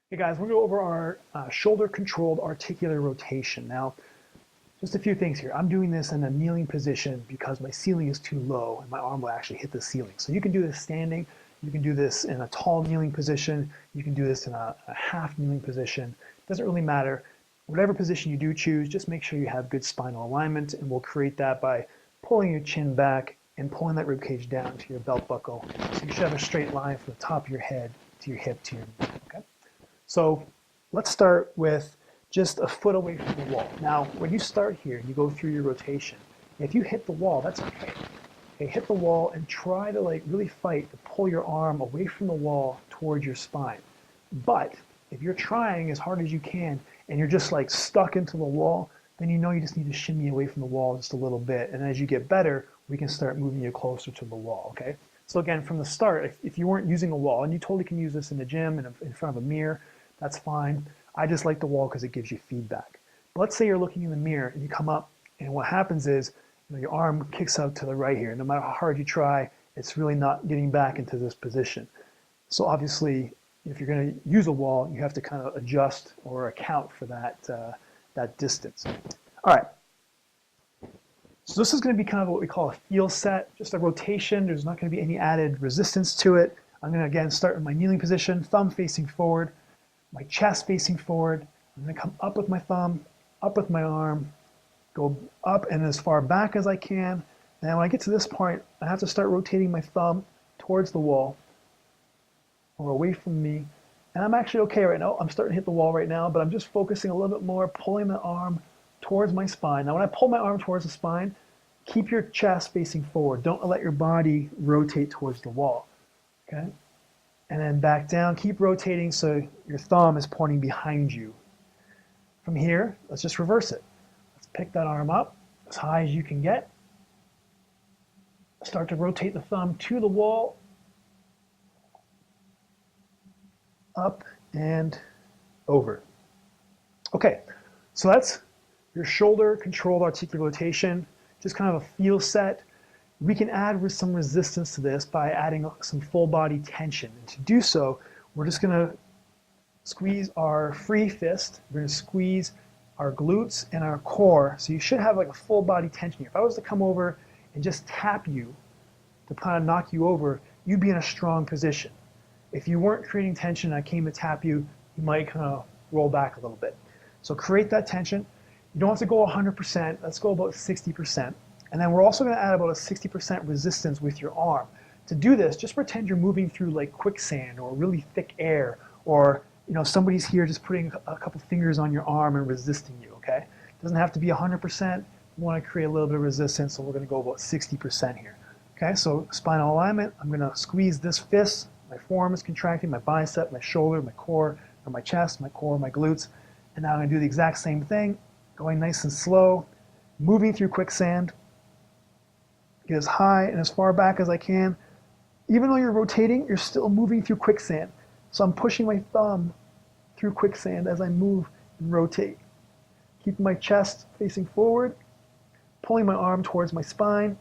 Hey guys, we're going to go over our shoulder-controlled articular rotation. Now, just a few things here. I'm doing this in a kneeling position because my ceiling is too low and my arm will actually hit the ceiling. So you can do this standing, you can do this in a tall kneeling position, you can do this in a half kneeling position. Doesn't really matter. Whatever position you do choose, just make sure you have good spinal alignment, and we'll create that by pulling your chin back and pulling that rib cage down to your belt buckle. So you should have a straight line from the top of your head to your hip to your knee. Okay? So let's start with just a foot away from the wall. Now, when you start here, you go through your rotation. If you hit the wall, that's okay. Okay, hit the wall and try to really fight to pull your arm away from the wall towards your spine. But if you're trying as hard as you can and you're just stuck into the wall, then you know you just need to shimmy away from the wall just a little bit. And as you get better, we can start moving you closer to the wall, okay? So again, from the start, if you weren't using a wall, and you totally can use this in the gym and in front of a mirror, that's fine. I just like the wall because it gives you feedback. But let's say you're looking in the mirror and you come up, and what happens is your arm kicks out to the right here. No matter how hard you try, it's really not getting back into this position. So obviously, if you're going to use a wall, you have to kind of adjust or account for that distance. All right. So this is going to be kind of what we call a feel set, just a rotation. There's not going to be any added resistance to it. I'm going to, again, start in my kneeling position, thumb facing forward, my chest facing forward. I'm going to come up with my thumb, up with my arm, go up and as far back as I can. And when I get to this point, I have to start rotating my thumb towards the wall or away from me. And I'm actually okay right now. I'm starting to hit the wall right now, but I'm just focusing a little bit more, pulling the arm towards my spine. Now, when I pull my arm towards the spine, keep your chest facing forward. Don't let your body rotate towards the wall, okay? And then back down, keep rotating so your thumb is pointing behind you. From here, let's just reverse it. Let's pick that arm up as high as you can get. Start to rotate the thumb to the wall, up and over. Okay, so that's your shoulder controlled articular rotation, just kind of a feel set. We can add some resistance to this by adding some full body tension. And to do so, we're just going to squeeze our free fist. We're going to squeeze our glutes and our core. So you should have a full body tension here. If I was to come over and just tap you to kind of knock you over, you'd be in a strong position. If you weren't creating tension and I came to tap you, you might kind of roll back a little bit. So create that tension. You don't have to go 100%. Let's go about 60%. And then we're also going to add about a 60% resistance with your arm. To do this, just pretend you're moving through quicksand or really thick air, or somebody's here just putting a couple fingers on your arm and resisting you, okay? It doesn't have to be 100%. We want to create a little bit of resistance, so we're going to go about 60% here. Okay, so spinal alignment, I'm going to squeeze this fist. My forearm is contracting, my bicep, my shoulder, my core, or my chest, my core, my glutes. And now I'm going to do the exact same thing, going nice and slow, moving through quicksand. Get as high and as far back as I can. Even though you're rotating, you're still moving through quicksand. So I'm pushing my thumb through quicksand as I move and rotate. Keeping my chest facing forward, pulling my arm towards my spine,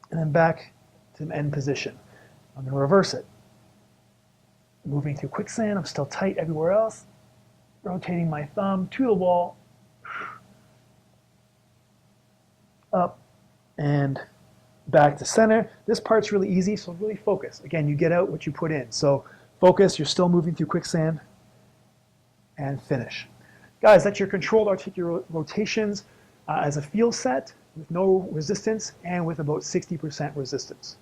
and then back to the end position. I'm going to reverse it. Moving through quicksand, I'm still tight everywhere else. Rotating my thumb to the wall, up and back to center. This part's really easy, so really focus. Again, you get out what you put in. So focus, you're still moving through quicksand, and finish. Guys, that's your controlled articular rotations as a feel set with no resistance and with about 60% resistance.